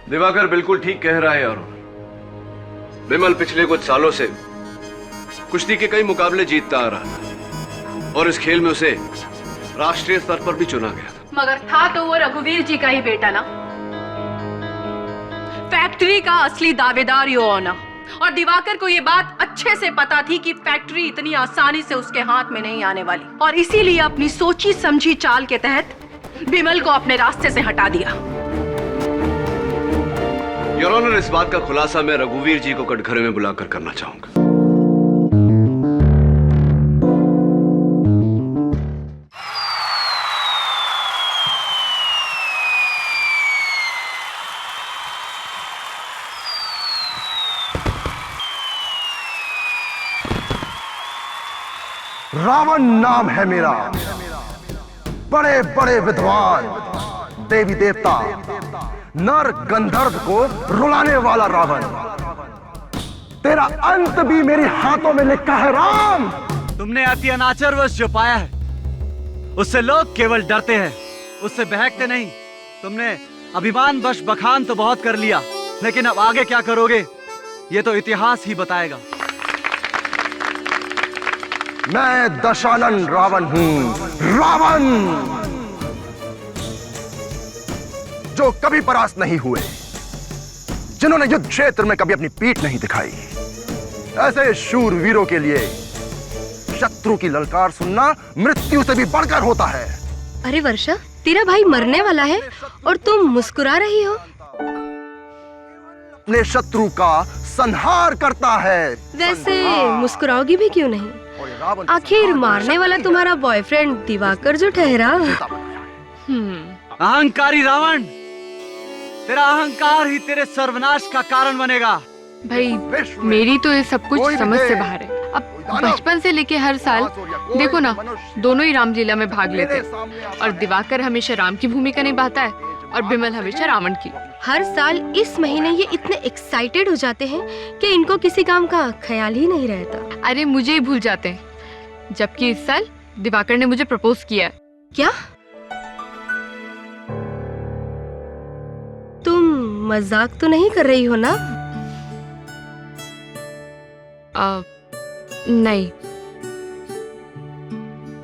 दिवाकर बिल्कुल ठीक कह रहा है। और विमल पिछले कुछ सालों से कुश्ती के कई मुकाबले जीतता आ रहा था और इस खेल में उसे राष्ट्रीय स्तर पर भी चुना गया था। मगर था तो वो रघुवीर जी का ही बेटा ना। फैक्ट्री का असली दावेदार यो होना। और दिवाकर को ये बात अच्छे से पता थी कि फैक्ट्री इतनी आसानी से उसके हाथ में नहीं आने वाली, और इसीलिए अपनी सोची समझी चाल के तहत विमल को अपने रास्ते से हटा दिया। योर ऑनर, इस बात का खुलासा मैं रघुवीर जी को कटघरे में बुलाकर करना चाहूंगा। रावण नाम है मेरा, बड़े बड़े विद्वान, देवी देवता, नर गंधर्व को रुलाने वाला रावण। तेरा अंत भी मेरे हाथों में लिखा है राम। तुमने अति अनाचारवश जो पाया है उससे लोग केवल डरते हैं, उससे बहकते नहीं। तुमने अभिमान वश बखान तो बहुत कर लिया, लेकिन अब आगे क्या करोगे ये तो इतिहास ही बताएगा। मैं दशानन रावण हूं, रावण जो कभी परास्त नहीं हुए, जिन्होंने युद्ध क्षेत्र में कभी अपनी पीठ नहीं दिखाई। ऐसे शूरवीरों के लिए शत्रु की ललकार सुनना मृत्यु से भी बढ़कर होता है। अरे वर्षा, तेरा भाई मरने वाला है और तुम मुस्कुरा रही हो। अपने शत्रु का संहार करता है। वैसे मुस्कुराओगी भी क्यों नहीं? आखिर मारने वाला तुम्हारा बॉयफ्रेंड दिवाकर जो ठहरा। अहंकारी रावण, तेरा अहंकार ही तेरे सर्वनाश का कारण बनेगा। भाई मेरी तो ये सब कुछ समझ से बाहर है। अब बचपन से लेके हर साल देखो ना, दोनों ही रामलीला में भाग लेते हैं, और दिवाकर हमेशा राम की भूमिका निभाता है और विमल हमेशा रावण की। हर साल इस महीने ये इतने एक्साइटेड हो जाते हैं कि इनको किसी काम का ख्याल ही नहीं रहता। अरे मुझे ही भूल जाते हैं, जबकि इस साल दिवाकर ने मुझे प्रपोज किया है। क्या तुम मजाक तो नहीं कर रही हो ना? नहीं।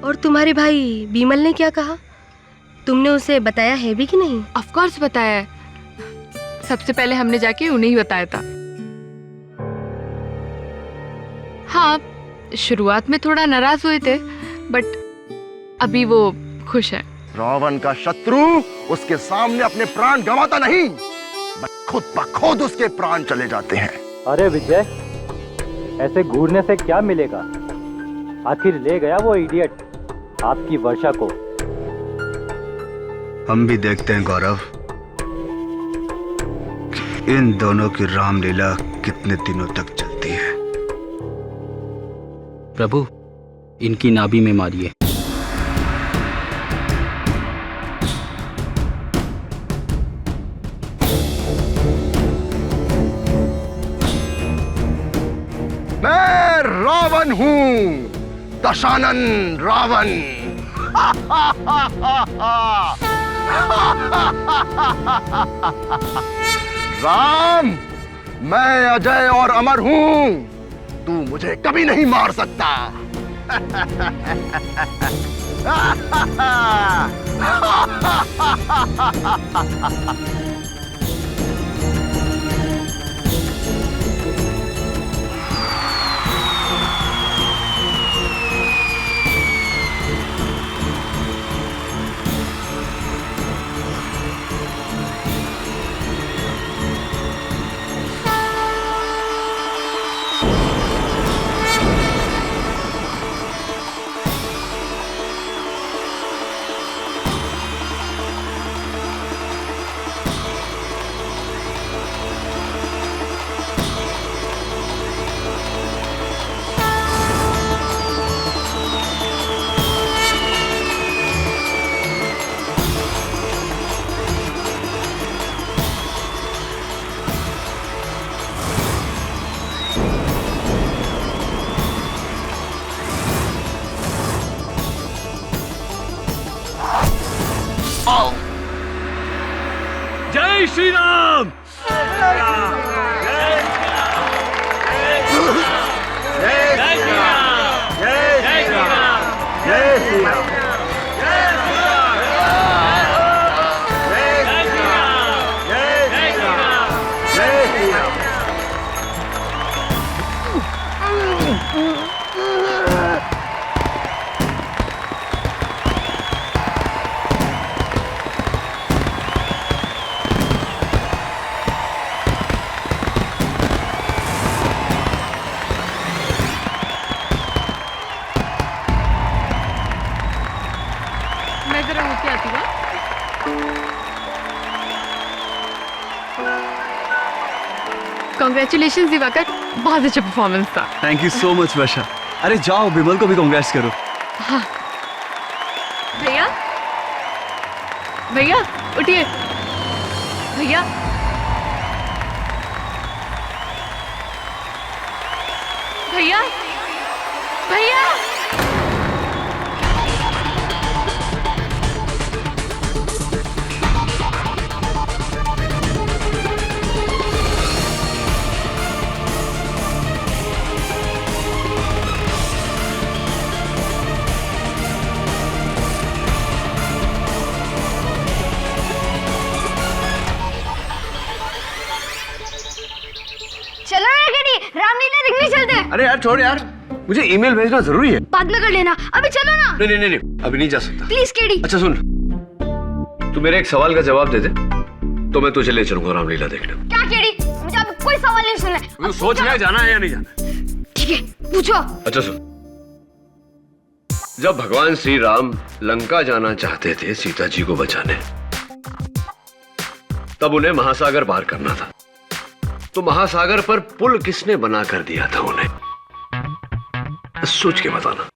और तुम्हारे भाई बीमल ने क्या कहा? तुमने उसे बताया है भी कि नहीं? ऑफ कोर्स बताया है। सबसे पहले हमने जाके उन्हें ही बताया था। हाँ, शुरुआत में थोड़ा नाराज हुए थे, बट अभी वो खुश है। रावण का शत्रु उसके सामने अपने प्राण गंवाता नहीं, खुद ब खुद उसके प्राण चले जाते हैं। अरे विजय, ऐसे घूरने से क्या मिलेगा? आखिर ले गया वो इडियट आपकी वर्षा को। हम भी देखते हैं गौरव, इन दोनों की रामलीला कितने दिनों तक चलती है। प्रभु, इनकी नाभि में मारिए। मैं रावण हूं, दशानन रावण। राम, मैं अजय और अमर हूं, तू मुझे कभी नहीं मार सकता। राम। मैं जरा होके आती हूँ। कॉन्ग्रेचुलेशन दिवाकर, बहुत अच्छा परफॉर्मेंस था। थैंक यू सो मच वर्षा। अरे जाओ विमल को भी कांग्रेट्स करो। भैया भैया उठिए। भैया भैया भैया चलो ना केडी, रामलीला देखने चलते हैं। अरे यार छोड़ यार, मुझे ईमेल भेजना जरूरी है। बाद में कर लेना, अभी चलो ना। नहीं नहीं नहीं, अभी नहीं जा सकता। Please KD. अच्छा सुन, तू मेरे एक सवाल का जवाब दे दे तो मैं तुझे ले चलूंगा रामलीला देखने। क्या केडी, मुझे अब कोई सवाल नहीं सुनना है। तू सोच ले जाना है या नहीं जाना। ठीक है, पूछो। अच्छा सुन, जब भगवान श्री राम लंका जाना चाहते थे सीता जी को बचाने, तब उन्हें महासागर पार करना था, तो महासागर पर पुल किसने बना कर दिया था उन्हें? सोच के बताना।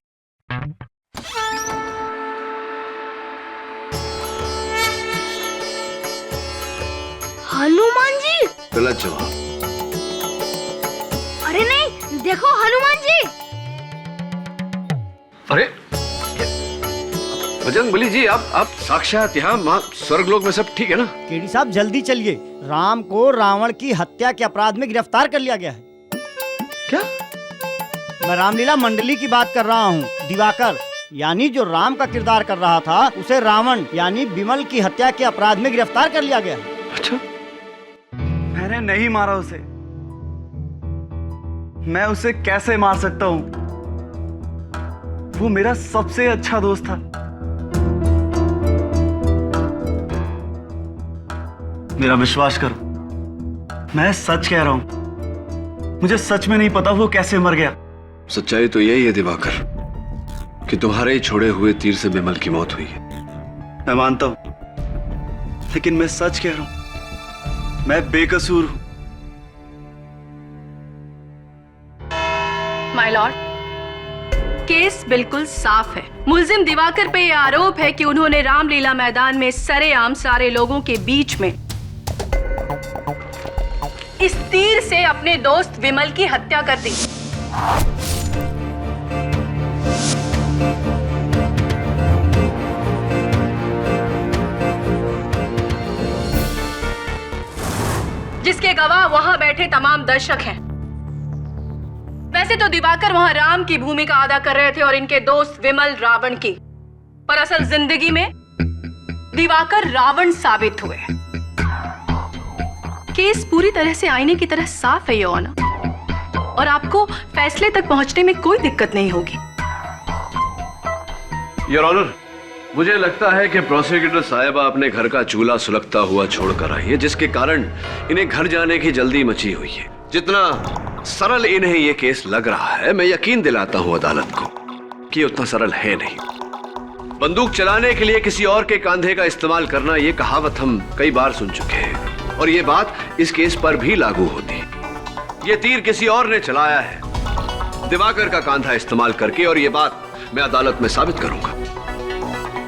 हनुमान जी। गलत जवाब। अरे नहीं, देखो हनुमान जी। अरे बजरंगबली जी, आप साक्षात यहाँ स्वर्गलोक में सब ठीक है ना? केडी साहब जल्दी चलिए, राम को रावण की हत्या के अपराध में गिरफ्तार कर लिया गया है। क्या? मैं रामलीला मंडली की बात कर रहा हूँ। दिवाकर यानी जो राम का किरदार कर रहा था, उसे रावण यानी विमल की हत्या के अपराध में गिरफ्तार कर लिया गया है। अच्छा, मैंने नहीं मारा उसे। मैं उसे कैसे मार सकता हूँ? वो मेरा सबसे अच्छा दोस्त था। मेरा विश्वास करो, मैं सच कह रहा हूं। मुझे सच में नहीं पता वो कैसे मर गया। सच्चाई तो यही है दिवाकर कि तुम्हारे ही छोड़े हुए तीर से विमल की मौत हुई है। मैं मानता हूं, लेकिन मैं सच कह रहा हूं, मैं बेकसूर हूं। माय लॉर्ड, केस बिल्कुल साफ है। मुलजिम दिवाकर पे यह आरोप है कि उन्होंने रामलीला मैदान में सरेआम सारे लोगों के बीच में इस तीर से अपने दोस्त विमल की हत्या कर दी। जिसके गवाह वहां बैठे तमाम दर्शक हैं। वैसे तो दिवाकर वहां राम की भूमिका अदा कर रहे थे और इनके दोस्त विमल रावण की, पर असल जिंदगी में दिवाकर रावण साबित हुए। केस पूरी तरह से आईने की तरह साफ है योर ऑनर, और आपको फैसले तक पहुंचने में कोई दिक्कत नहीं होगी। योर ऑनर, मुझे लगता है कि प्रोसिक्यूटर साहिबा अपने घर का चूल्हा सुलगता हुआ छोड़कर आई है, जिसके कारण इन्हें घर जाने की जल्दी मची हुई है। जितना सरल इन्हें यह केस लग रहा है, मैं यकीन दिलाता हूं अदालत को कि उतना सरल है नहीं। बंदूक चलाने के लिए किसी और के कंधे का इस्तेमाल करना, यह कहावत हम कई बार सुन चुके हैं, और यह बात इस केस पर भी लागू होती है। यह तीर किसी और ने चलाया है, दिवाकर का कांधा इस्तेमाल करके, और यह बात मैं अदालत में साबित करूंगा।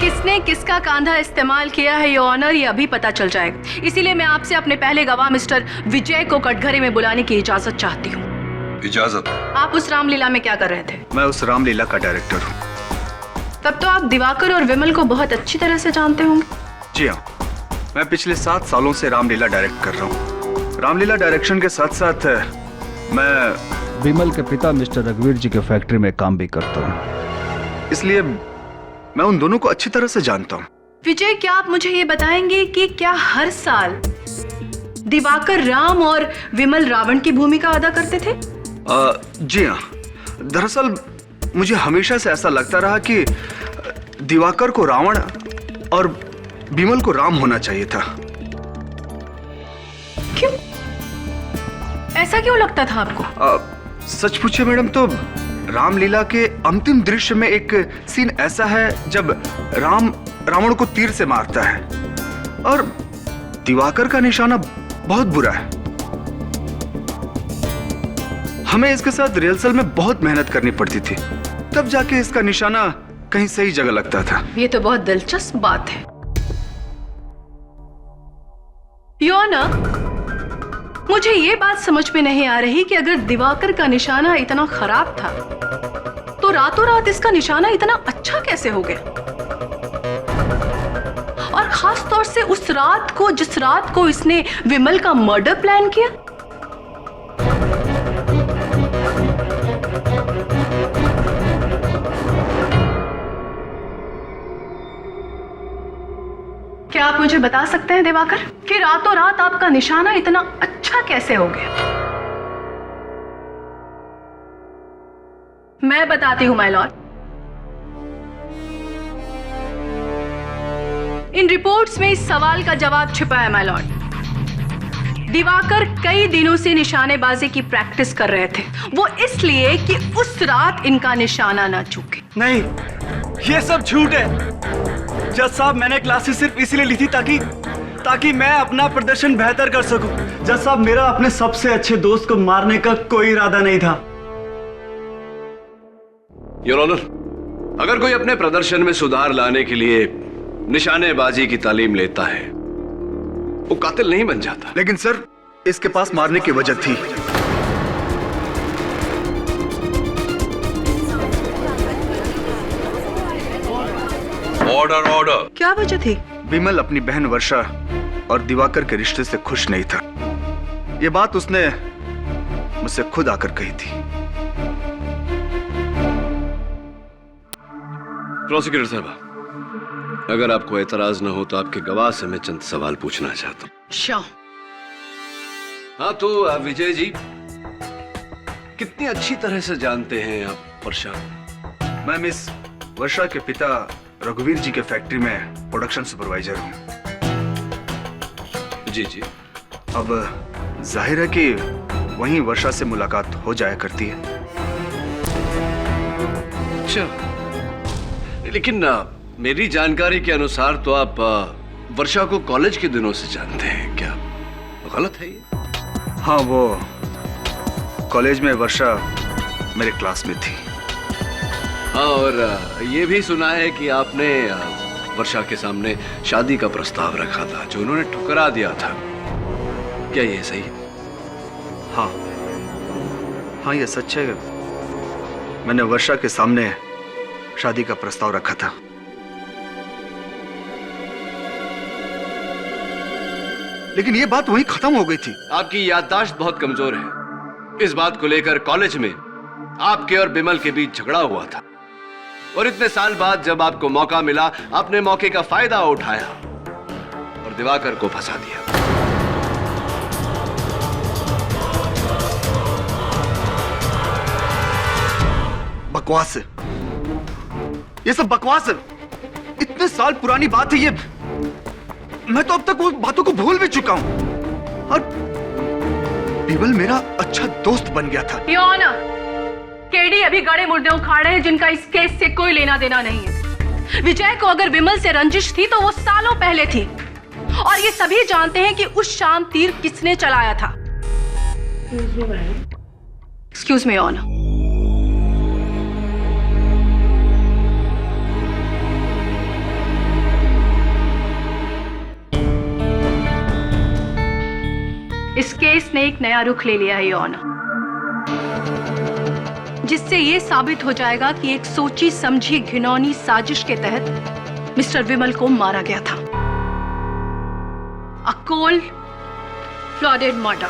किसने किसका कांधा इस्तेमाल किया है योर ऑनर, ये अभी पता चल जाएगा। इसीलिए मैं आपसे अपने पहले गवाह मिस्टर विजय को कटघरे में बुलाने की इजाजत चाहती हूँ। इजाजत? आप उस रामलीला में क्या कर रहे थे? मैं उस रामलीला का डायरेक्टर हूँ। तब तो आप दिवाकर और विमल को बहुत अच्छी तरह से जानते होंगे। जी हाँ, मैं पिछले 7 सालों से रामलीला डायरेक्ट कर रहा हूँ। रामलीला डायरेक्शन के साथ साथ मैं विमल के पिता मिस्टर रघुवीर जी के फैक्ट्री में काम भी करता हूँ, इसलिए मैं उन दोनों को अच्छी तरह से जानता हूँ। विजय, क्या आप मुझे ये बताएंगे कि क्या हर साल दिवाकर राम और विमल रावण की भूमिका अदा करते थे? जी हाँ। दरअसल मुझे हमेशा से ऐसा लगता रहा कि दिवाकर को रावण और विमल को राम होना चाहिए था। क्यों? ऐसा क्यों लगता था आपको? सच पूछे मैडम तो रामलीला के अंतिम दृश्य में एक सीन ऐसा है जब राम रावण को तीर से मारता है और दिवाकर का निशाना बहुत बुरा है। हमें इसके साथ रिहर्सल में बहुत मेहनत करनी पड़ती थी, तब जाके इसका निशाना कहीं सही जगह लगता था। ये तो बहुत दिलचस्प बात है। योना, मुझे ये बात समझ में नहीं आ रही कि अगर दिवाकर का निशाना इतना खराब था तो रातों रात इसका निशाना इतना अच्छा कैसे हो गया, और खास तौर से उस रात को जिस रात को इसने विमल का मर्डर प्लान किया। क्या आप मुझे बता सकते हैं दिवाकर कि रातों रात आपका निशाना इतना अच्छा कैसे हो गया? मैं बताती हूं माय लॉर्ड। इन रिपोर्ट्स में इस सवाल का जवाब छिपा है माय लॉर्ड। दिवाकर कई दिनों से निशानेबाजी की प्रैक्टिस कर रहे थे, वो इसलिए कि उस रात इनका निशाना ना चूके। नहीं, ये सब झूठ है। जज साहब, मैंने क्लासेस सिर्फ इसीलिए ली थी ताकि मैं अपना प्रदर्शन बेहतर कर सकूं। जज साहब, मेरा अपने सबसे अच्छे दोस्त को मारने का कोई इरादा नहीं था। योर ऑनर, अगर कोई अपने प्रदर्शन में सुधार लाने के लिए निशानेबाजी की तालीम लेता है वो कातिल नहीं बन जाता। लेकिन सर, इसके पास मारने की वजह थी। Order order. क्या वजह थी? विमल अपनी बहन वर्षा और दिवाकर के रिश्ते से खुश नहीं था। ये बात उसने मुझसे खुद आकर कही थी। प्रोसिक्यूटर साहब, अगर आपको एतराज न हो तो आपके गवाह से मैं चंद सवाल पूछना चाहता हूं। श्योर। हाँ, तो विजय जी, कितनी अच्छी तरह से जानते हैं आप वर्षा? मैं मिस वर्षा के पिता रघुवीर जी के फैक्ट्री में प्रोडक्शन सुपरवाइजर हूँ। जी जी। अब जाहिर है कि वहीं वर्षा से मुलाकात हो जाया करती है। अच्छा, लेकिन मेरी जानकारी के अनुसार तो आप वर्षा को कॉलेज के दिनों से जानते हैं, क्या गलत है ये? हाँ, वो कॉलेज में वर्षा मेरे क्लास में थी। हाँ, और ये भी सुना है कि आपने वर्षा के सामने शादी का प्रस्ताव रखा था जो उन्होंने ठुकरा दिया था, क्या ये सही है? हाँ हाँ, ये सच है। मैंने वर्षा के सामने शादी का प्रस्ताव रखा था। लेकिन ये बात वहीं खत्म हो गई थी। आपकी याददाश्त बहुत कमजोर है। इस बात को लेकर कॉलेज में आपके और बिमल के बीच झगड़ा हुआ था, और इतने साल बाद जब आपको मौका मिला, आपने मौके का फायदा उठाया और दिवाकर को फंसा दिया। बकवास है, ये सब बकवास है। इतने साल पुरानी बात है ये। मैं तो अब तक वो बातों को भूल भी चुका हूं, और बिमल मेरा अच्छा दोस्त बन गया था। केडी अभी गड़े मुर्दे उखाड़े हैं जिनका इस केस से कोई लेना देना नहीं है। विजय को अगर विमल से रंजिश थी तो वो सालों पहले थी, और ये सभी जानते हैं कि उस शाम तीर किसने चलाया था। Excuse me honour. इस केस ने एक नया रुख ले लिया है योना, जिससे यह साबित हो जाएगा कि एक सोची समझी घिनौनी साजिश के तहत मिस्टर विमल को मारा गया था। A cold blooded murder.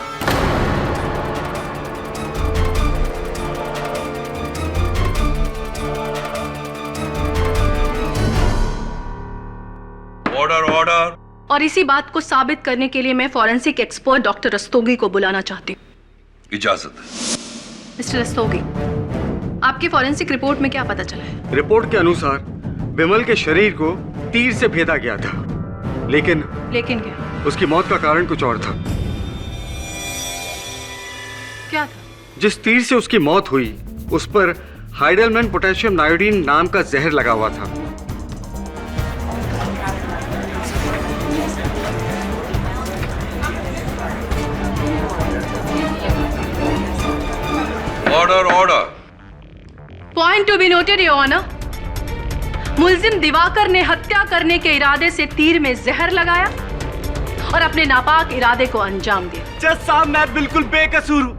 Order order. और इसी बात को साबित करने के लिए मैं फॉरेंसिक एक्सपर्ट डॉक्टर रस्तोगी को बुलाना चाहती हूँ। इजाजत। मिस्टर रस्तोगी, आपकी फॉरेंसिक रिपोर्ट में क्या पता चला है? रिपोर्ट के अनुसार विमल के शरीर को तीर से भेदा गया था, लेकिन क्या? उसकी मौत का कारण कुछ और था। क्या था? जिस तीर से उसकी मौत हुई उस पर हाइडेलमैन पोटेशियम नायोडीन नाम का जहर लगा हुआ था। Order order. Point to be noted your honour. मुलजिम दिवाकर ने हत्या करने के इरादे से तीर में जहर लगाया और अपने नापाक इरादे को अंजाम दिया। जज साहब, मैं बिल्कुल बेकसूर हूँ।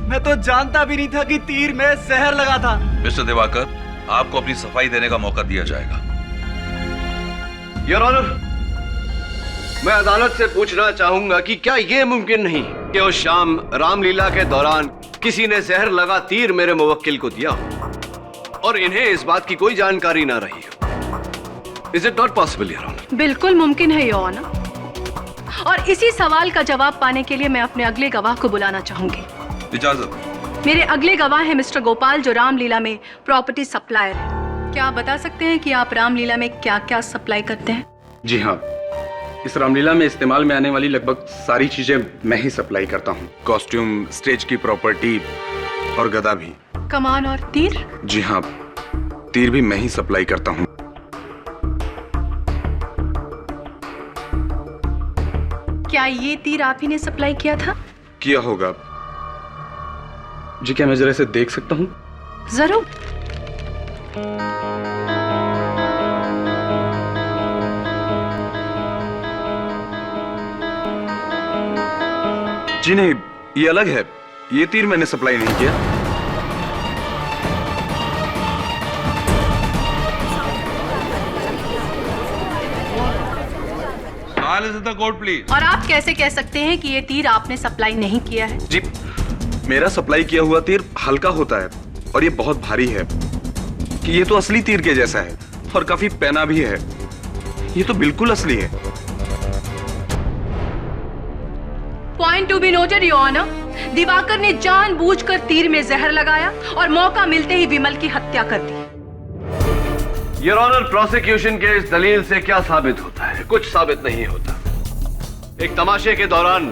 मैं तो जानता भी नहीं था कि तीर में जहर लगा था। मिस्टर दिवाकर, आपको अपनी सफाई देने का मौका दिया जाएगा। योर ऑनर, मैं अदालत से पूछना चाहूंगा कि क्या यह मुमकिन नहीं कि उस शाम रामलीला के दौरान किसी ने जहर लगा तीर मेरे मुवक्किल को दिया और इन्हें इस बात की कोई जानकारी ना रही हो? Is it not possible your honour? बिल्कुल मुमकिन है योर ऑनर। और इसी सवाल का जवाब पाने के लिए मैं अपने अगले गवाह को बुलाना चाहूंगी। इजाजत। मेरे अगले गवाह है मिस्टर गोपाल, जो रामलीला में प्रॉपर्टी सप्लायर है। क्या आप बता सकते हैं कि आप रामलीला में क्या क्या सप्लाई करते हैं? जी हाँ, इस रामलीला में इस्तेमाल में आने वाली लगभग सारी चीजें मैं ही सप्लाई करता हूँ। कॉस्ट्यूम, स्टेज की प्रॉपर्टी और गदा भी। कमान और तीर? जी हाँ, तीर भी मैं ही सप्लाई करता हूँ। क्या ये तीर आप ही ने सप्लाई किया था? किया होगा जी। क्या मैं जरा इसे देख सकता हूँ? जरूर। जी नहीं, ये अलग है। ये तीर मैंने सप्लाई नहीं किया। Court please. और आप कैसे कह सकते हैं कि ये तीर आपने सप्लाई नहीं किया है? जी, मेरा सप्लाई किया हुआ तीर हल्का होता है और ये बहुत भारी है। कि ये तो असली तीर के जैसा है और काफी पैना भी है। ये तो बिल्कुल असली है। Point to be noted your honour. Diwakar ने जानबूझकर तीर में जहर लगाया और मौका मिलते ही विमल की हत्या कर दी। योर ऑनर, प्रोसिक्यूशन के इस दलील से क्या साबित होता है? कुछ साबित नहीं होता। एक तमाशे के दौरान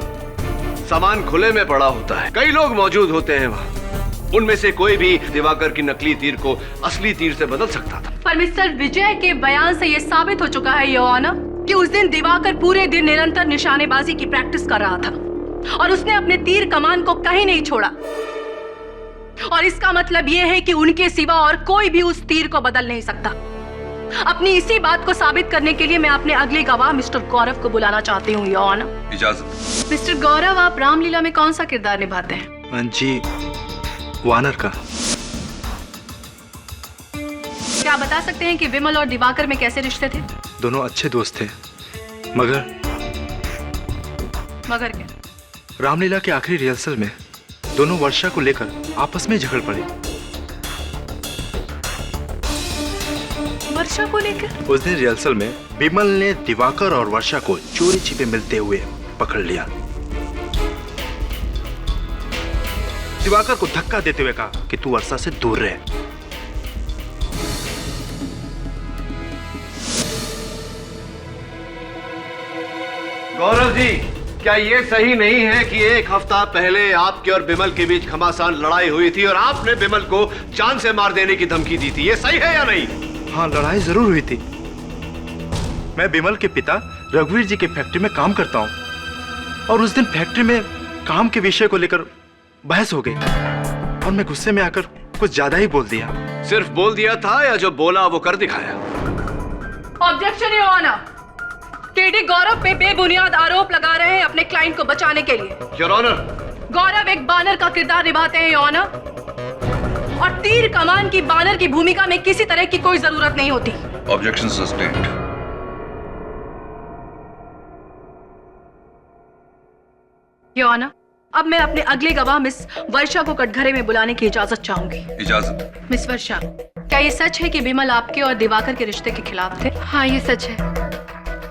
सामान खुले में पड़ा होता है, कई लोग मौजूद होते हैं वहां। उनमें से कोई भी दिवाकर की नकली तीर को असली तीर से बदल सकता था। पर मिस्टर विजय के बयान से यह साबित हो चुका है योर ऑनर कि उस दिन दिवाकर पूरे दिन निरंतर निशानेबाजी की प्रैक्टिस कर रहा था और उसने अपने तीर कमान को कहीं नहीं छोड़ा। और इसका मतलब यह है कि उनके सिवा और कोई भी उस तीर को बदल नहीं सकता। अपनी इसी बात को साबित करने के लिए मैं अपने अगले गवाह मिस्टर गौरव को बुलाना चाहती हूँ योर ऑनर। इजाजत। मिस्टर गौरव, आप रामलीला में कौन सा किरदार निभाते हैं? जी, वानर का। क्या आप बता सकते हैं कि विमल और दिवाकर में कैसे रिश्ते थे? दोनों अच्छे दोस्त थे, मगर क्या? रामलीला के आखिरी रिहर्सल में दोनों वर्षा को लेकर आपस में झगड़ पड़े। वर्षा को लेकर? उस दिन रिहर्सल में विमल ने दिवाकर और वर्षा को चोरी छिपे मिलते हुए पकड़ लिया। दिवाकर को धक्का देते हुए कहा कि तू वर्षा से दूर रहे। गौरव जी, क्या ये सही नहीं है कि एक हफ्ता पहले आपके और बिमल के बीच घमासान लड़ाई हुई थी और आपने बिमल को जान से मार देने की धमकी दी थी? ये सही है या नहीं? हाँ, लड़ाई जरूर हुई थी। मैं बिमल के पिता रघुवीर जी के फैक्ट्री में काम करता हूँ और उस दिन फैक्ट्री में काम के विषय को लेकर बहस हो गई और मैं गुस्से में आकर कुछ ज्यादा ही बोल दिया। सिर्फ बोल दिया था या जो बोला वो कर दिखाया? Objection your honour. KD Gaurav पे बेबुनियाद आरोप लगा रहे हैं अपने क्लाइंट को बचाने के लिए। योर ऑनर, गौरव एक बानर का किरदार निभाते हैं योर ऑनर, और तीर कमान की बानर की भूमिका में किसी तरह की कोई जरूरत नहीं होती। Objection sustained. योर ऑनर, अब मैं अपने अगले गवाह मिस वर्षा को कटघरे में बुलाने की इजाजत चाहूंगी। इजाजत। मिस वर्षा, क्या ये सच है कि विमल आपके और दिवाकर के रिश्ते के खिलाफ थे? हाँ, ये सच है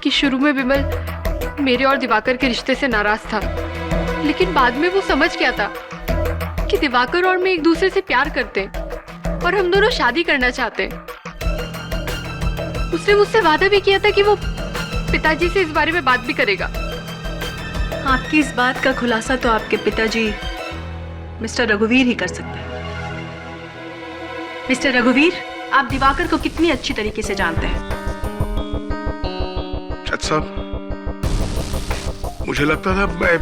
कि शुरू में विमल मेरे और दिवाकर के रिश्ते से नाराज था, लेकिन बाद में वो समझ गया था कि दिवाकर और मैं एक दूसरे से प्यार करते हैं और हम दोनों शादी करना चाहते हैं। उसने मुझसे वादा भी किया था कि वो पिताजी से इस बारे में बात भी करेगा। आपकी इस बात का खुलासा तो आपके पिताजी मिस्टर रघुवीर ही कर सकते हैं। मिस्टर रघुवीर, आप दिवाकर को कितनी अच्छी तरीके से जानते हैं? जज साहब, मुझे लगता था मैं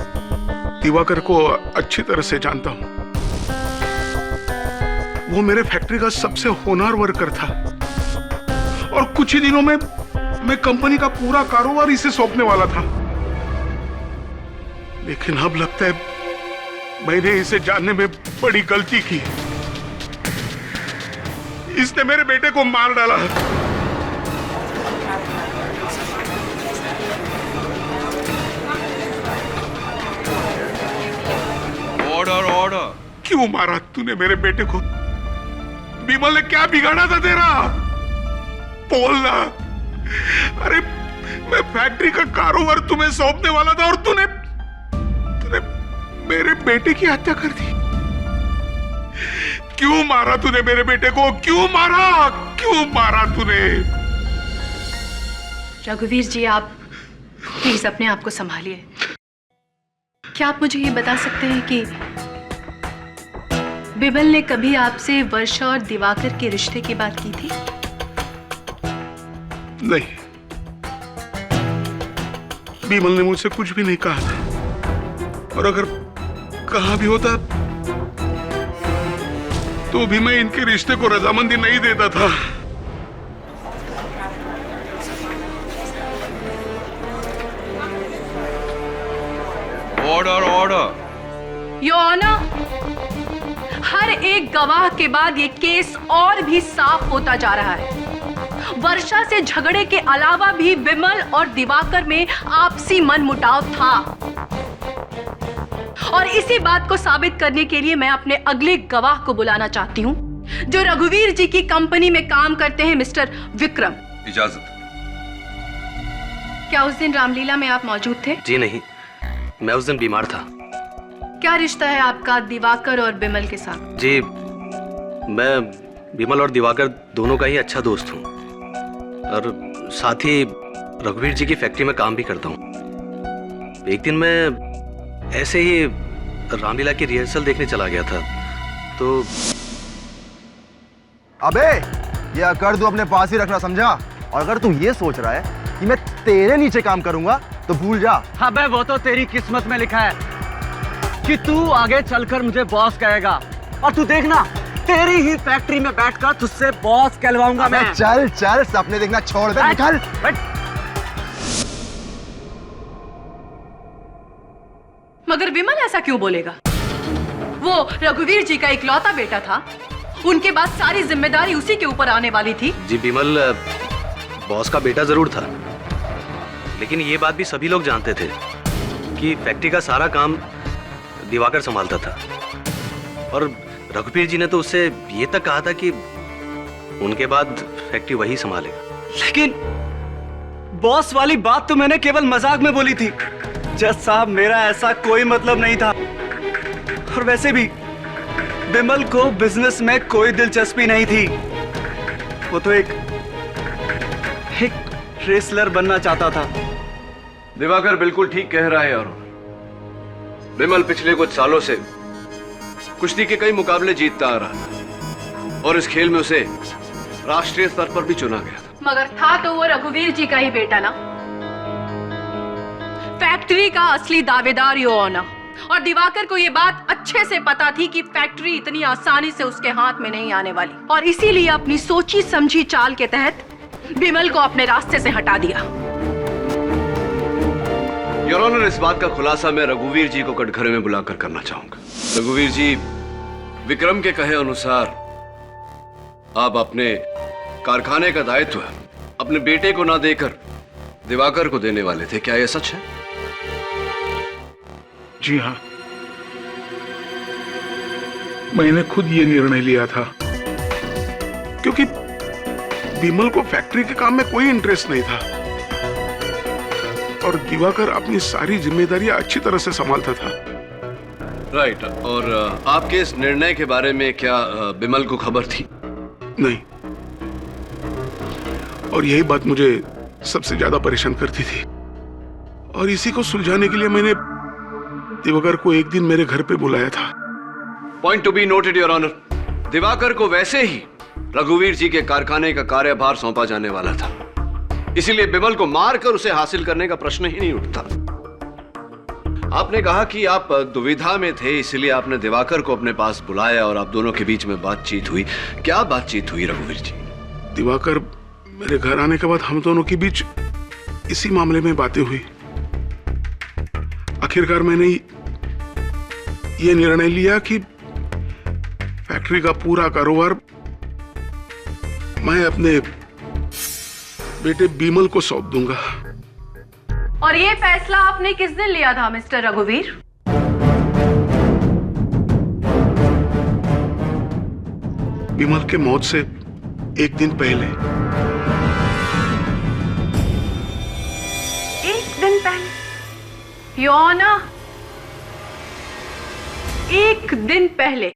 दिवाकर को अच्छी तरह से जानता हूं। वो मेरे फैक्ट्री का सबसे होनहार वर्कर था और कुछ ही दिनों में मैं कंपनी का पूरा कारोबार इसे सौंपने वाला था। लेकिन अब लगता है मैंने इसे जानने में बड़ी गलती की। इसने मेरे बेटे को मार डाला। Order order. क्यों मारा तूने मेरे बेटे को? विमल ने क्या बिगाड़ा था तेरा? बोलना। अरे मैं फैक्ट्री का कारोबार तुम्हें सौंपने वाला था और तूने मेरे बेटे की हत्या कर दी। क्यों मारा तूने मेरे बेटे को? क्यों मारा? क्यों मारा तूने? रघुवीर जी, आप प्लीज अपने आप को संभालिए। क्या आप मुझे ये बता सकते हैं कि विमल ने कभी आपसे वर्षा और दिवाकर के रिश्ते की बात की थी? नहीं, विमल ने मुझसे कुछ भी नहीं कहा था, और अगर कहा भी होता तो भी मैं इनके रिश्ते को रजामंदी नहीं देता था। Order order. योर ऑनर, हर एक गवाह के बाद ये केस और भी साफ होता जा रहा है। वर्षा से झगड़े के अलावा भी विमल और दिवाकर में आपसी मनमुटाव था, और इसी बात को साबित करने के लिए मैं अपने अगले गवाह को बुलाना चाहती हूँ, जो रघुवीर जी की कंपनी में काम करते हैं, मिस्टर विक्रम। इजाजत। क्या उस दिन रामलीला में आप मौजूद थे? जी नहीं, मैं उस दिन बीमार था। क्या रिश्ता है आपका दिवाकर और विमल के साथ? जी, मैं विमल और दिवाकर दोनों का ही अच्छा दोस्त हूँ, और साथ ही रघुवीर जी की फैक्ट्री में काम भी करता हूँ। एक दिन मैं ऐसे ही रामलीला की रिहर्सल देखने चला गया था, तो अबे ये अकड़ तू अपने पास ही रखना, समझा? और अगर तू ये सोच रहा है कि मैं तेरे नीचे काम करूंगा तो भूल जा। हाँ बे, वो तो तेरी किस्मत में लिखा है कि तू आगे चलकर मुझे बॉस कहेगा, और तू देखना तेरी ही फैक्ट्री में बैठकर तुझसे बॉस कहलवाऊंगा मैं। चल चल, सपने देखना छोड़ दे, निकल। मगर विमल ऐसा क्यों बोलेगा? वो रघुवीर जी का इकलौता बेटा था, उनके बाद सारी जिम्मेदारी उसी के ऊपर आने वाली थी। जी, विमल बॉस का बेटा जरूर था, लेकिन ये बात भी सभी लोग जानते थे कि फैक्ट्री का सारा काम दिवाकर संभालता था, और रघुवीर जी ने तो उससे ये तक कहा था कि उनके बाद फैक्ट्री वही संभालेगा। लेकिन बॉस वाली बात तो मैंने केवल मजाक में बोली थी जज साहब, मेरा ऐसा कोई मतलब नहीं था। और वैसे भी विमल को बिजनेस में कोई दिलचस्पी नहीं थी, वो तो एक रेसलर बनना चाहता था। दिवाकर बिल्कुल ठीक कह रहा है, और विमल पिछले कुछ सालों से कुश्ती के कई मुकाबले जीतता आ रहा था, और इस खेल में उसे राष्ट्रीय स्तर पर भी चुना गया था। मगर था तो वो रघुवीर जी का ही बेटा ना। फैक्ट्री का असली दावेदार योर ऑनर, और दिवाकर को ये बात अच्छे से पता थी कि फैक्ट्री इतनी आसानी से उसके हाथ में नहीं आने वाली, और इसीलिए अपनी सोची समझी चाल के तहत विमल को अपने रास्ते से हटा दिया। योर ऑनर, इस बात का खुलासा मैं रघुवीर जी को कटघरे में बुलाकर करना चाहूंगा। रघुवीर जी, विक्रम के कहे अनुसार आप अपने कारखाने का दायित्व अपने बेटे को ना देकर दिवाकर को देने वाले थे, क्या यह सच है? जी हाँ, मैंने खुद ये निर्णय लिया था क्योंकि विमल को फैक्ट्री के काम में कोई इंटरेस्ट नहीं था और दिवाकर अपनी सारी जिम्मेदारियां अच्छी तरह से संभालता था। राइट। और आपके इस निर्णय के बारे में क्या विमल को खबर थी? नहीं, और यही बात मुझे सबसे ज्यादा परेशान करती थी और इसी को सुलझाने के लिए मैंने दिवाकर को एक दिन मेरे घर पे बुलाया था। Point to be noted your honour, Diwakar को वैसे ही रघुवीर जी के कारखाने का कार्यभार सौंपा जाने वाला था, इसीलिए विमल को मारकर उसे हासिल करने का प्रश्न ही नहीं उठता। आपने कहा कि आप दुविधा में थे, इसलिए आपने दिवाकर को अपने पास बुलाया और आप दोनों के बीच में बातचीत हुई। क्या बातचीत हुई रघुवीर जी? दिवाकर मेरे घर आने के बाद हम दोनों के बीच इसी मामले में बातें हुई। आखिरकार मैंने ये निर्णय लिया कि फैक्ट्री का पूरा कारोबार मैं अपने बेटे विमल को सौंप दूंगा। और ये फैसला आपने किस दिन लिया था मिस्टर रघुवीर? विमल के मौत से एक दिन पहले। एक दिन पहले? योर ऑनर, एक दिन पहले,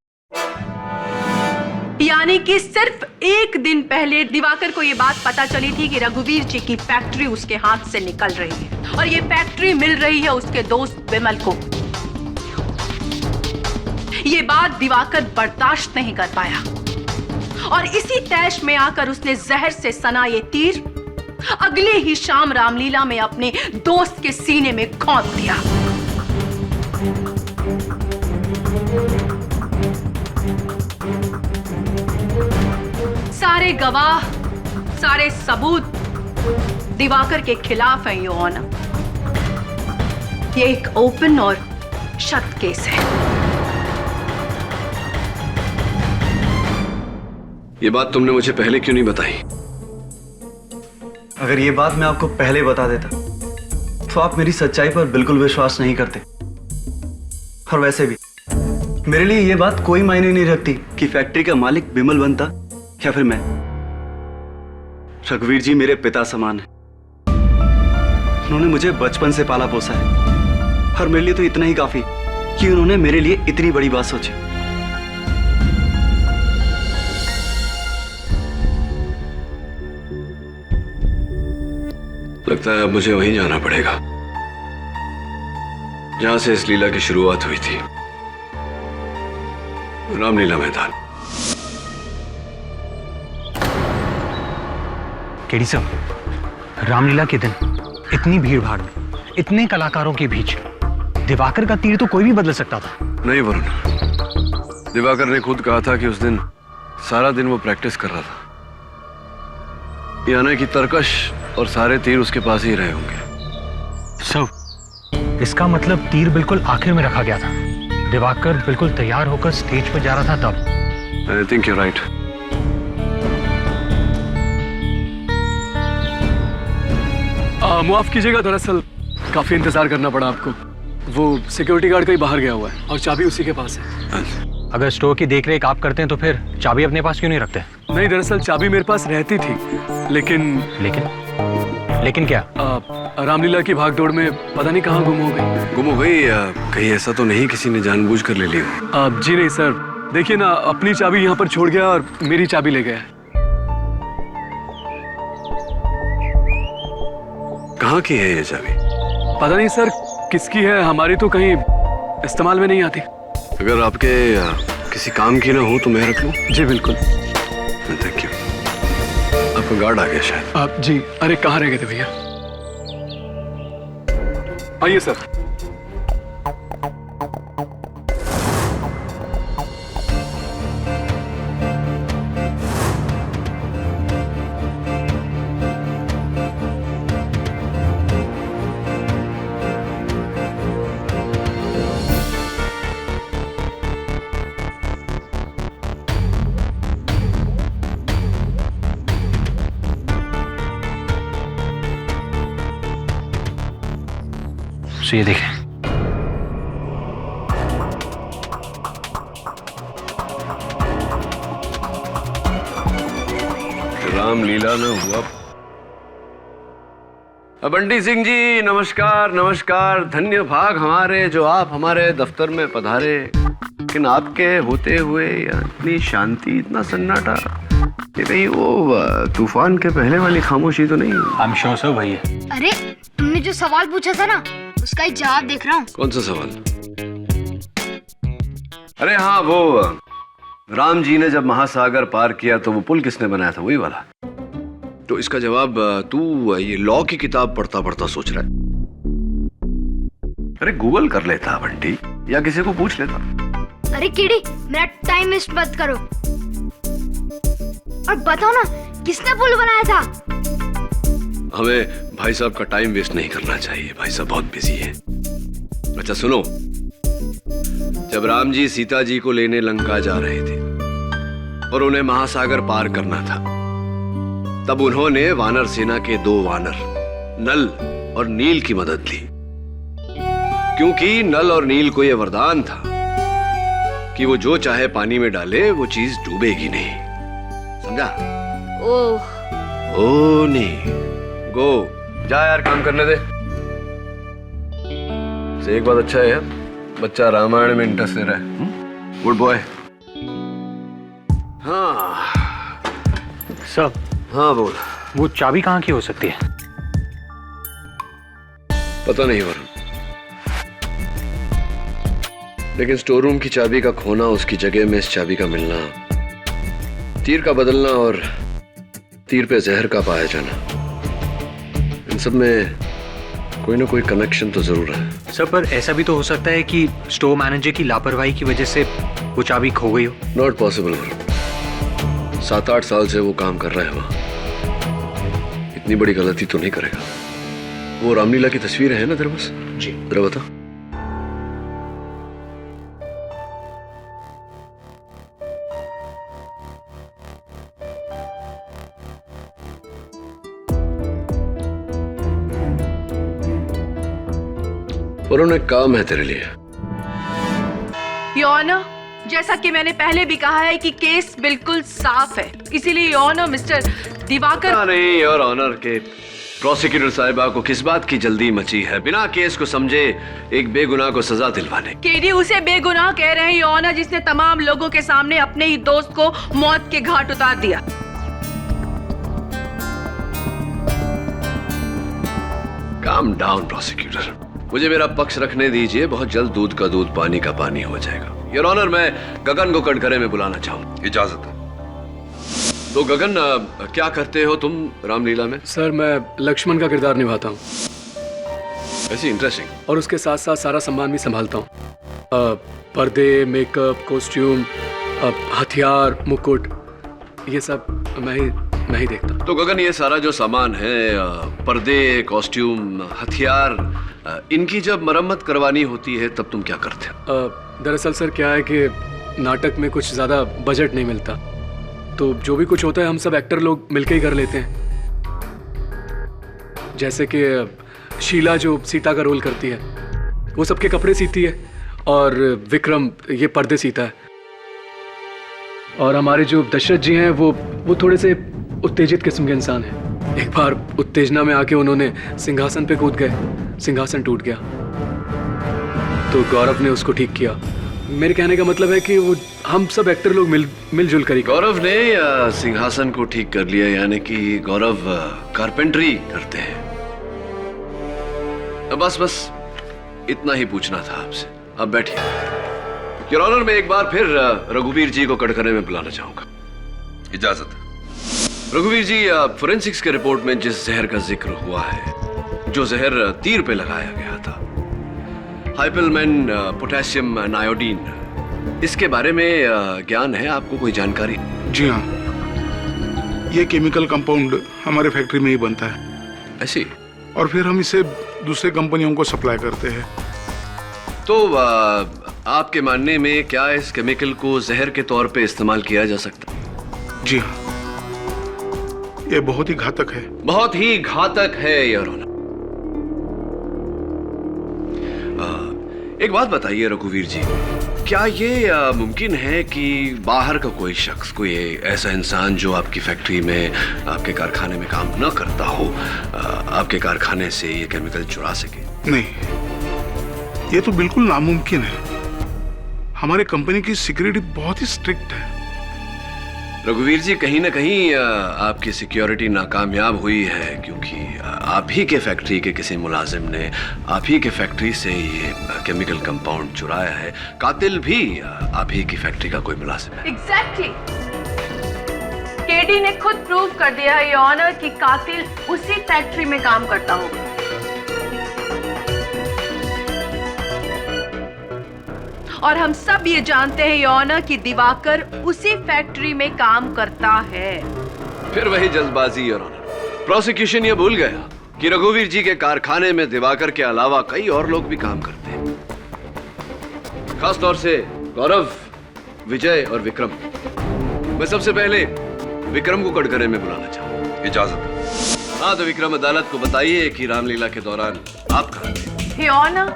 यानी कि सिर्फ एक दिन पहले दिवाकर को यह बात पता चली थी कि रघुवीर जी की फैक्ट्री उसके हाथ से निकल रही है और यह फैक्ट्री मिल रही है उसके दोस्त विमल को। यह बात दिवाकर बर्दाश्त नहीं कर पाया और इसी तैश में आकर उसने जहर से सना ये तीर अगले ही शाम रामलीला में अपने दोस्त के सीने में घोंप दिया। सारे गवाह, सारे सबूत दिवाकर के खिलाफ हैं योर ऑनर। ये एक ओपन और शत केस है। ये बात तुमने मुझे पहले क्यों नहीं बताई? अगर ये बात मैं आपको पहले बता देता तो आप मेरी सच्चाई पर बिल्कुल विश्वास नहीं करते। और वैसे भी मेरे लिए ये बात कोई मायने नहीं रखती कि फैक्ट्री का मालिक विमल बनता या फिर मैं। रघुवीर जी मेरे पिता समान है। उन्होंने मुझे बचपन से पाला पोसा है और मेरे लिए तो इतना ही काफी कि उन्होंने मेरे लिए इतनी बड़ी बात सोची। लगता है अब मुझे वहीं जाना पड़ेगा जहां से इस लीला की शुरुआत हुई थी, रामलीला मैदान। केडी साहब, रामलीला के दिन इतनी भीड़ भाड़ में, इतने कलाकारों के बीच दिवाकर का तीर तो कोई भी बदल सकता था। नहीं वरुण, दिवाकर ने खुद कहा था कि उस दिन सारा दिन वो प्रैक्टिस कर रहा था, यानी कि तरकश और सारे तीर उसके पास ही रहे होंगे। सर, इसका मतलब तीर बिल्कुल आखिर में रखा गया था। दिवाकर बिल्कुल तैयार होकर स्टेज पर जा रहा था तब। I think you right. माफ कीजिएगा, दरअसल काफी इंतजार करना पड़ा आपको। वो सिक्योरिटी गार्ड कहीं बाहर गया हुआ है और चाबी उसी के पास है। अगर स्टोर की देखरेख आप करते हैं तो फिर चाबी अपने पास क्यों नहीं रखते? नहीं, दरअसल चाबी मेरे पास रहती थी, लेकिन क्या? रामलीला की भागदौड़ में पता नहीं कहाँ गुम हो गई। गुम हो गई? कहीं ऐसा तो नहीं किसी ने जानबूझकर ले ली हो? जी नहीं सर, देखिए ना, अपनी चाबी यहाँ पर छोड़ गया और मेरी चाबी ले गया। कहाँ की है ये चाबी? पता नहीं सर किसकी है, हमारी तो कहीं इस्तेमाल में नहीं आती। अगर आपके किसी काम की ना हो तो मैं रख लूं? जी बिल्कुल। Thank you. आपका गार्ड आ गया शायद। आप जी, अरे कहाँ रह गए थे भैया? आइए सर। ये देखें, रामलीला में हुआ। बंटी सिंह जी नमस्कार नमस्कार। धन्य भाग हमारे जो आप हमारे दफ्तर में पधारे, लेकिन आपके होते हुए इतनी शांति, इतना सन्नाटा, ये कहीं वो तूफान के पहले वाली खामोशी तो नहीं? आई एम श्योर सर वही है। अरे तुमने जो सवाल पूछा था ना, उसका ही जवाब देख रहा हूँ। कौन सा सवाल? अरे हाँ, वो राम जी ने जब महासागर पार किया तो वो पुल किसने बनाया था, वही वाला? तो इसका जवाब तू ये लॉ की किताब पढ़ता पढ़ता सोच रहा है? अरे गूगल कर लेता बंटी, या किसी को पूछ लेता। अरे कीड़ी, मेरा टाइम वेस्ट मत करो और बताओ ना, किसने पुल बनाया था? हमें भाई साहब का टाइम वेस्ट नहीं करना चाहिए, भाई साहब बहुत बिजी है। अच्छा सुनो, जब राम जी सीता जी को लेने लंका जा रहे थे और उन्हें महासागर पार करना था, तब उन्होंने वानर सेना के 2 वानर नल और नील की मदद ली, क्योंकि नल और नील को यह वरदान था कि वो जो चाहे पानी में डाले वो चीज डूबेगी नहीं। समझा? ओ नहीं, गो जा यार, काम करने दे। से एक बात अच्छा है यार, बच्चा रामायण में इंटरेस्टेड है। Good boy. हाँ सर। हाँ बोल। वो चाबी कहाँ की हो सकती है? पता नहीं वरुण, लेकिन स्टोर रूम की चाबी का खोना, उसकी जगह में इस चाबी का मिलना, तीर का बदलना और तीर पे जहर का पाया जाना, इन सब में कोई ना कोई कनेक्शन तो जरूर है। सर पर ऐसा भी तो हो सकता है कि स्टोर मैनेजर की लापरवाही की वजह से वो चाबी खो गई हो। नॉट पॉसिबल वरुण, 7-8 साल से वो काम कर रहा है वहां, इतनी बड़ी गलती तो नहीं करेगा। वो रामलीला की तस्वीर है ना तेरे पास? जी। जरा बता। और उन्हें काम है तेरे लिए। योर ऑनर, जैसा कि मैंने पहले भी कहा है कि केस बिल्कुल साफ है, इसीलिए योर ऑनर मिस्टर दिवाकर। नहीं योर ऑनर, के प्रोसिक्यूटर साहिबा को किस बात की जल्दी मची है बिना केस को समझे एक बेगुनाह को सजा दिलवाने? केडी उसे बेगुनाह कह रहे हैं योर ऑनर, जिसने तमाम लोगों के सामने अपने ही दोस्त को मौत के घाट उतार दिया। काम डाउन प्रोसिक्यूटर, मुझे मेरा पक्ष रखने दीजिए। बहुत जल्द दूध का दूध पानी का पानी हो जाएगा। योर ऑनर, मैं गगन को कटघरे में बुलाना चाहूँ। इजाजत है। तो गगन, क्या करते हो तुम रामलीला में? सर मैं लक्ष्मण का किरदार निभाता हूँ। ऐसी इंटरेस्टिंग। और उसके साथ साथ सारा सामान भी संभालता हूँ, पर्दे, मेकअप, कॉस्ट्यूम, हथियार, मुकुट, ये सब मैं ही देखता हूँ। तो गगन, ये सारा जो सामान है, पर्दे, कॉस्ट्यूम, हथियार, इनकी जब मरम्मत करवानी होती है तब तुम क्या करते हो? दरअसल सर क्या है कि नाटक में कुछ ज़्यादा बजट नहीं मिलता, तो जो भी कुछ होता है हम सब एक्टर लोग मिलके ही कर लेते हैं। जैसे कि शीला जो सीता का रोल करती है, वो सबके कपड़े सीती है, और विक्रम ये पर्दे सीता है, और हमारे जो दशरथ जी हैं वो थोड़े से उत्तेजित किस्म के इंसान हैं। एक बार उत्तेजना में आके उन्होंने सिंहासन पे कूद गए, सिंहासन टूट गया, तो गौरव ने उसको ठीक किया। मेरे कहने का मतलब है कि वो हम सब एक्टर लोग मिलजुल कर ही। गौरव ने सिंहासन को ठीक कर लिया, यानी कि गौरव कारपेंटरी करते हैं। बस इतना ही पूछना था आपसे। अब बैठिए। योर ऑनर, मैं एक बार फिर रघुवीर जी को कटघरे में बुलाना चाहूंगा। इजाजत है। रघुवीर जी, फोरेंसिक्स के रिपोर्ट में जिस जहर का जिक्र हुआ है, जो जहर तीर पे लगाया गया था, हाइपलमैन पोटेशियम नायोडीन, इसके बारे में ज्ञान है आपको? कोई जानकारी? जी हाँ, ये केमिकल कंपाउंड हमारे फैक्ट्री में ही बनता है। ऐसी? और फिर हम इसे दूसरे कंपनियों को सप्लाई करते हैं। तो आपके मानने में क्या इस केमिकल को जहर के तौर पे इस्तेमाल किया जा सकता है? जी हाँ, ये बहुत ही घातक है। बहुत ही घातक है योर ऑनर। एक बात बताइए रघुवीर जी, क्या ये मुमकिन है कि बाहर का कोई शख्स, कोई ऐसा इंसान जो आपकी फैक्ट्री में, आपके कारखाने में काम न करता हो, आपके कारखाने से ये केमिकल चुरा सके? नहीं, ये तो बिल्कुल नामुमकिन है। हमारे कंपनी की सिक्योरिटी बहुत ही स्ट्रिक्ट है। रघुवीर जी, कहीं ना कहीं आपकी सिक्योरिटी नाकामयाब हुई है, क्योंकि आप ही के फैक्ट्री के किसी मुलाजिम ने आप ही के फैक्ट्री से ये केमिकल कंपाउंड चुराया है। कातिल भी आप ही की फैक्ट्री का कोई मुलाजिम है। एग्जैक्टली। केडी ने खुद प्रूव कर दिया है योर ऑनर कि कातिल उसी फैक्ट्री में काम करता होगा। और हम सब ये जानते हैं योर ऑनर कि दिवाकर उसी फैक्ट्री में काम करता है। फिर वही जल्दबाजी योर ऑनर। प्रोसिक्यूशन ये भूल गया कि रघुवीर जी के कारखाने में दिवाकर के अलावा कई और लोग भी काम करते हैं, खास तौर से गौरव, विजय और विक्रम। मैं सबसे पहले विक्रम को कटघरे में बुलाना चाहूंगा। इजाजत। हाँ तो विक्रम, अदालत को बताइए कि रामलीला के दौरान आप कहाँ थे? योर ऑनर,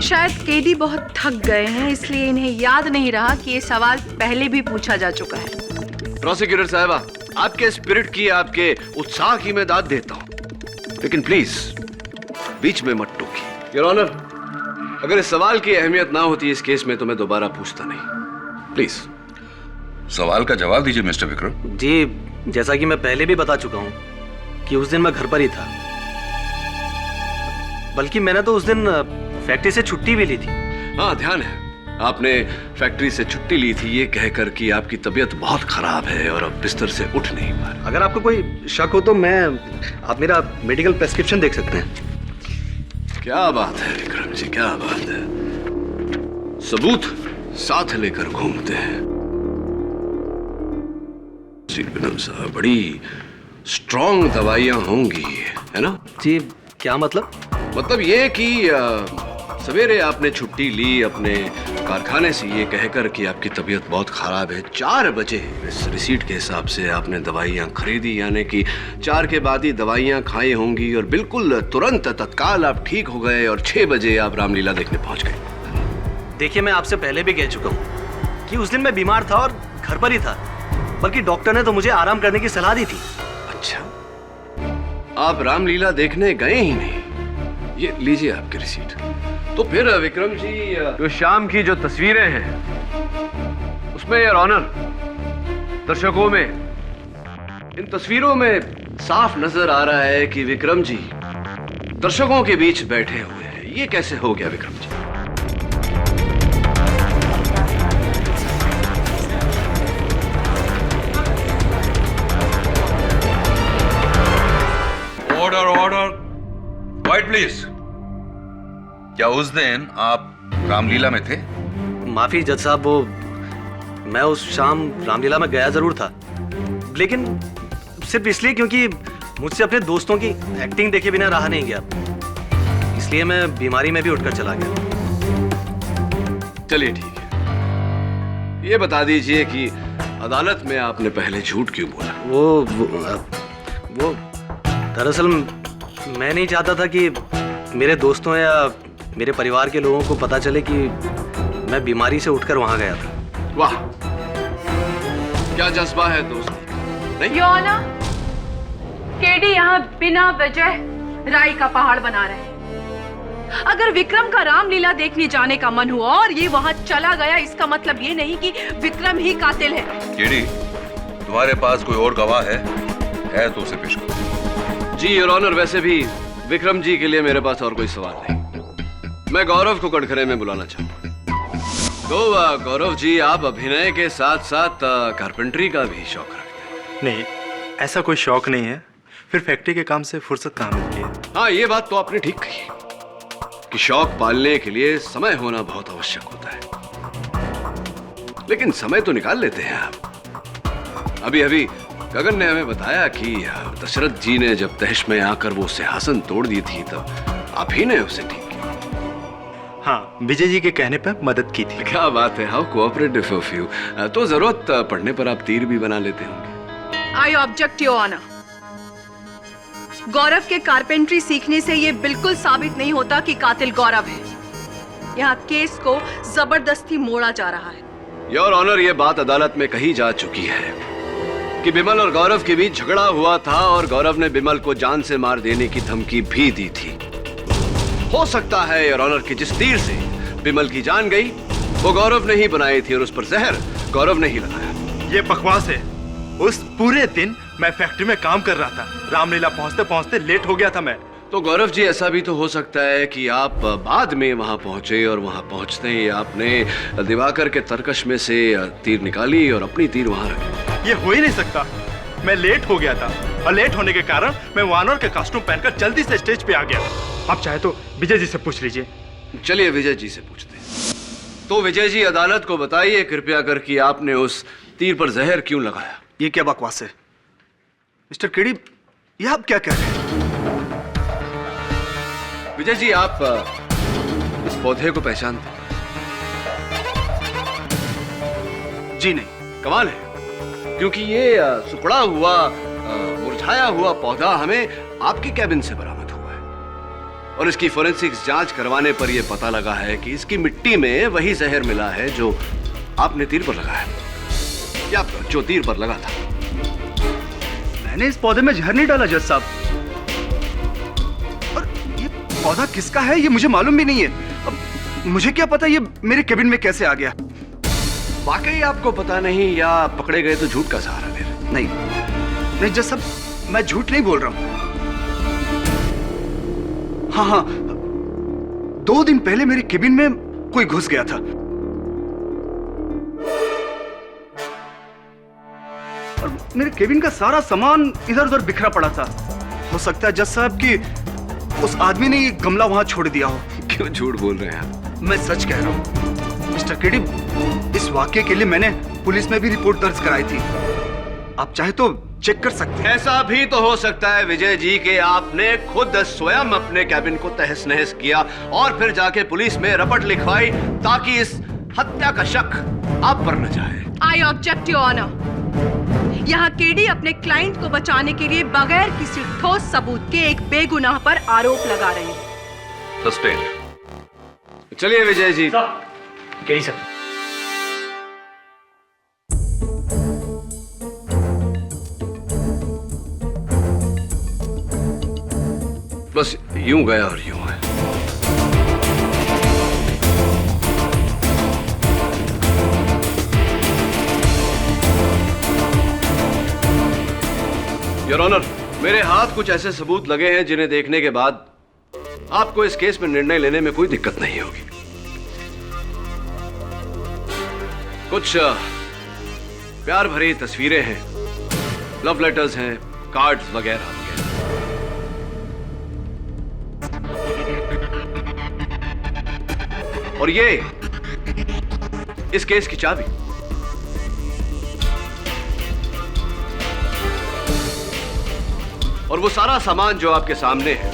शायद केडी बहुत थक गए हैं, इसलिए इन्हें याद नहीं रहा कि ये सवाल पहले भी पूछा जा चुका है। प्रोसिक्यूटर साहबा, आपके स्पिरिट की, आपके उत्साह की मैं दाद देता हूं, लेकिन प्लीज बीच में मत टोकिए। योर ऑनर, अगर इस सवाल की अहमियत ना होती इस केस में तो मैं दोबारा पूछता नहीं। प्लीज सवाल का जवाब दीजिए मिस्टर विक्रम। जी, जैसा कि मैं पहले भी बता चुका हूं कि उस दिन मैं घर पर ही था, बल्कि मैंने तो उस दिन फैक्ट्री से छुट्टी भी ली थी। हाँ, ध्यान है, आपने फैक्ट्री से छुट्टी ली थी ये कहकर कि आपकी तबीयत बहुत खराब है और अब बिस्तर से उठ नहीं पा रहे। अगर आपको कोई शक हो तो आप मेरा मेडिकल प्रेस्क्रिप्शन देख सकते हैं। क्या बात है विक्रम जी, क्या बात है। सबूत साथ लेकर घूमते हैं। विक्रम साहब, बड़ी स्ट्रॉन्ग दवाइयां होंगी, है ना? जी, क्या मतलब? मतलब ये कि सवेरे आपने छुट्टी ली अपने कारखाने से ये कहकर कि आपकी तबीयत बहुत खराब है। 4 बजे इस रिसीट के हिसाब से आपने दवाइयाँ खरीदी, यानी कि 4 के बाद ही दवाइयाँ खाई होंगी और बिल्कुल तुरंत तत्काल आप ठीक हो गए और 6 बजे आप रामलीला देखने पहुंच गए। देखिए, मैं आपसे पहले भी कह चुका हूँ कि उस दिन मैं बीमार था और घर पर ही था, बल्कि डॉक्टर ने तो मुझे आराम करने की सलाह दी थी। अच्छा, आप रामलीला देखने गए ही नहीं? ये लीजिए आपकी रिसीट। तो फिर विक्रम जी, जो शाम की जो तस्वीरें हैं उसमें योर ऑनर, दर्शकों में इन तस्वीरों में साफ नजर आ रहा है कि विक्रम जी दर्शकों के बीच बैठे हुए हैं। ये कैसे हो गया Vikram ji? Order order, quiet please. क्या उस दिन आप रामलीला में थे? माफी जज साहब, वो मैं उस शाम रामलीला में गया जरूर था, लेकिन सिर्फ इसलिए क्योंकि मुझसे अपने दोस्तों की एक्टिंग देखे बिना रहा नहीं गया, इसलिए मैं बीमारी में भी उठकर चला गया। चलिए ठीक है, ये बता दीजिए कि अदालत में आपने पहले झूठ क्यों बोला? वो दरअसल मैं नहीं चाहता था कि मेरे दोस्तों या मेरे परिवार के लोगों को पता चले कि मैं बीमारी से उठकर वहां गया था। वाह, क्या जज्बा है दोस्ती। नहीं? योर ऑनर, केडी यहाँ बिना वजह राई का पहाड़ बना रहे हैं। अगर विक्रम का रामलीला देखने जाने का मन हुआ और ये वहां चला गया, इसका मतलब ये नहीं कि विक्रम ही कातिल है। केडी, तुम्हारे पास कोई और गवाह है तो उसे पेश करो। जी योर ऑनर, वैसे भी विक्रम जी के लिए मेरे पास और कोई सवाल नहीं। मैं गौरव को कटघरे में बुलाना चाहूंगा। तो गौरव जी, आप अभिनय के साथ साथ कारपेंटरी का भी शौक रखते हैं? नहीं, ऐसा कोई शौक नहीं है, फिर फैक्ट्री के काम से फुर्सत कहाँ मिलती है। हाँ, ये बात तो आपने ठीक कही कि शौक पालने के लिए समय होना बहुत आवश्यक होता है, लेकिन समय तो निकाल लेते हैं आप। अभी अभी गगन ने हमें बताया कि दशरथ जी ने जब तहश में आकर वो सिंहासन तोड़ दी थी, तब आप ही ने उसे ठीक किया। हाँ, विजय जी के कहने पर मदद की थी। क्या बात है, हाउ कोऑपरेटिव ऑफ यू। तो जरूरत पड़ने पर आप तीर भी बना लेते होंगे। I object your honour. Gaurav के कारपेंट्री सीखने से ये बिल्कुल साबित नहीं होता कि कातिल गौरव है। यहाँ केस को जबरदस्ती मोड़ा जा रहा है। योर ऑनर, ये बात अदालत में कही जा चुकी है कि बिमल और गौरव के बीच झगड़ा हुआ था और गौरव ने बिमल को जान से मार देने की धमकी भी दी थी। हो सकता है योर ऑनर कि जिस तीर से बिमल की जान गई वो गौरव ने ही बनाई थी और उस पर जहर गौरव ने ही लगाया। ये बकवास है। उस पूरे दिन मैं फैक्ट्री में काम कर रहा था। रामलीला पहुंचते पहुंचते लेट हो गया था मैं। तो गौरव जी, ऐसा भी तो हो सकता है कि आप बाद में वहां पहुंचे और वहां पहुंचते ही आपने दिवाकर के तरकश में से तीर निकाली और अपनी तीर वहां रखी। ये हो ही नहीं सकता। मैं लेट हो गया था और लेट होने के कारण मैं वानर के कॉस्ट्यूम पहनकर जल्दी से स्टेज पे आ गया। आप चाहे तो विजय जी से पूछ लीजिए। चलिए विजय जी से पूछते हैं। तो विजय जी, अदालत को बताइए कृपया कर कि आपने उस तीर पर जहर क्यों लगाया। ये क्या बकवास है मिस्टर केडी, ये आप क्या कह रहे हैं? विजय जी, आप इस पौधे को पहचानते? जी नहीं। कमाल है, क्योंकि ये सुखड़ा हुआ मुरझाया हुआ पौधा हमें आपके कैबिन से बरामद हुआ है और इसकी फोरेंसिक्स जांच करवाने पर यह पता लगा है कि इसकी मिट्टी में वही जहर मिला है जो आपने तीर पर लगाया, या जो तीर पर लगा था। मैंने इस पौधे में जहर नहीं डाला जज साहब। और ये पौधा किसका है ये मुझे मालूम भी नहीं है। अब मुझे क्या पता ये मेरे केबिन में कैसे आ गया। वाकई आपको पता नहीं या पकड़े गए तो झूठ का सहारा ले रहे? नहीं जज साहब, मैं झूठ नहीं बोल रहा हूं। हाँ, 2 दिन पहले मेरे केबिन में कोई घुस गया था और मेरे केबिन का सारा सामान इधर उधर बिखरा पड़ा था। हो सकता है जज साहब कि उस आदमी ने ये गमला वहां छोड़ दिया हो। क्यों झूठ बोल रहे हैं आप? मैं सच कह रहा हूं मिस्टर केडी। इस वाकये के लिए मैंने पुलिस में भी रिपोर्ट दर्ज कराई थी। आप चाहे तो चेक कर सकते हैं। ऐसा भी तो हो सकता है विजय जी कि आपने खुद स्वयं अपने कैबिन को तहस नहस किया और फिर जाके पुलिस में रपट लिखवाई ताकि इस हत्या का शक आप पर न जाए। I object your honour. यहाँ केडी अपने क्लाइंट को बचाने के लिए बगैर किसी ठोस सबूत के एक बेगुनाह पर आरोप लगा रहे हैं। सस्पेंड। चलिए विजय जी। KD sir. बस यूं गया और यूं है। योर ऑनर, मेरे हाथ कुछ ऐसे सबूत लगे हैं जिन्हें देखने के बाद आपको इस केस में निर्णय लेने में कोई दिक्कत नहीं होगी। कुछ प्यार भरी तस्वीरें हैं, लव लेटर्स हैं, कार्ड्स वगैरह वगैरह। और ये इस केस की चाबी। और वो सारा सामान जो आपके सामने है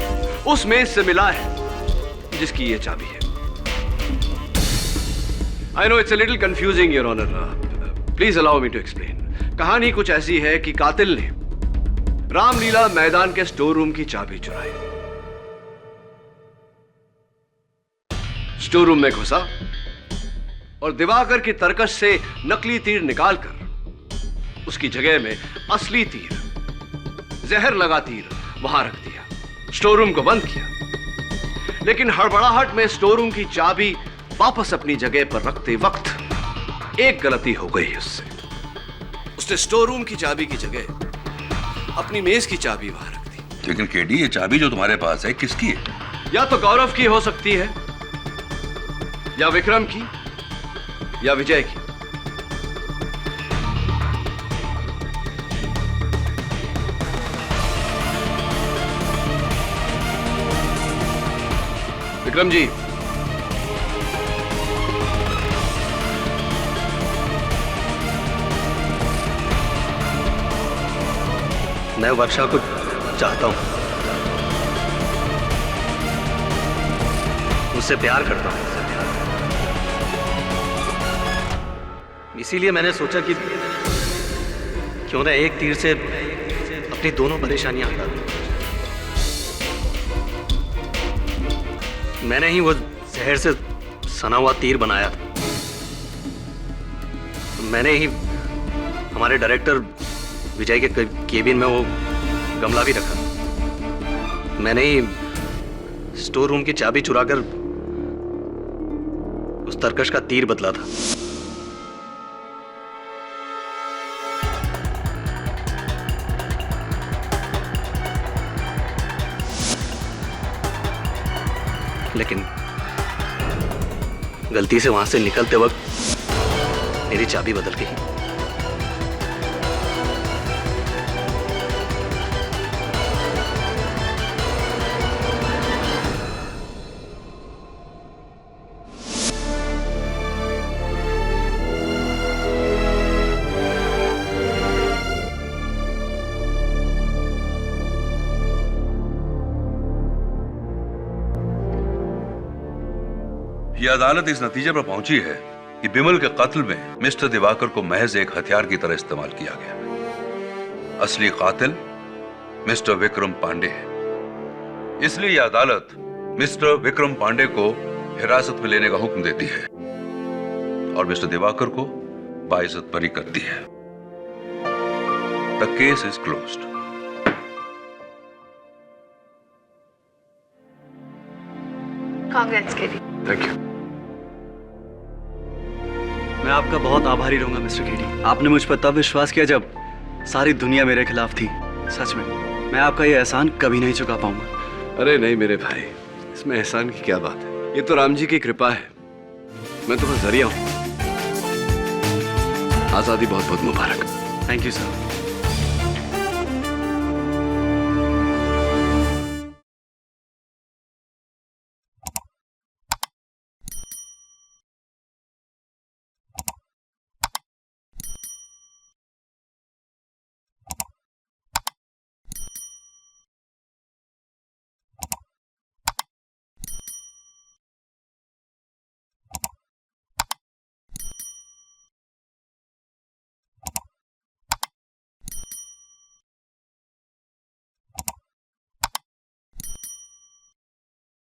उस मेज से मिला है जिसकी ये चाबी है। I know it's a little confusing your honour, please allow me to explain. कहानी कुछ ऐसी है कि कातिल ने रामलीला मैदान के स्टोर रूम की चाबी चुराई, स्टोर रूम में घुसा और दिवाकर की तरकश से नकली तीर निकालकर उसकी जगह में असली तीर, जहर लगा तीर वहां रख दिया, स्टोर रूम को बंद किया। लेकिन हड़बड़ाहट में स्टोर रूम की चाबी वापस अपनी जगह पर रखते वक्त एक गलती हो गई उससे। उसने स्टोर रूम की चाबी की जगह अपनी मेज की चाबी वहां रख दी। लेकिन केडी, ये चाबी जो तुम्हारे पास है किसकी है? या तो गौरव की हो सकती है, या विक्रम की, या विजय की। विक्रम जी, मैं वर्षा को चाहता हूं, उससे प्यार करता हूं। इसीलिए मैंने सोचा कि क्यों ना एक तीर से अपनी दोनों परेशानियां हटा दूं। मैंने ही वो जहर से सना हुआ तीर बनाया। मैंने ही हमारे डायरेक्टर विजय के केबिन में वो गमला भी रखा। मैंने ही स्टोर रूम की चाबी चुराकर उस तरकश का तीर बदला था। लेकिन गलती से वहां से निकलते वक्त मेरी चाबी बदल गई। यह अदालत इस नतीजे पर पहुंची है कि बिमल के कत्ल में मिस्टर दिवाकर को महज एक हथियार की तरह इस्तेमाल किया गया। असली कातिल मिस्टर विक्रम पांडे है। इसलिए यह अदालत मिस्टर विक्रम पांडे को हिरासत में लेने का हुक्म देती है और मिस्टर दिवाकर को बाइज्जत बरी करती है। The case is closed. Congress के लिए थैंक यू। मैं आपका बहुत आभारी रहूंगा मिस्टर केडी। आपने मुझ पर तब विश्वास किया जब सारी दुनिया मेरे खिलाफ थी। सच में मैं आपका ये एहसान कभी नहीं चुका पाऊंगा। अरे नहीं मेरे भाई, इसमें एहसान की क्या बात है। ये तो राम जी की कृपा है। मैं तुम्हारा जरिया हूं। आजादी बहुत बहुत मुबारक। Thank you sir.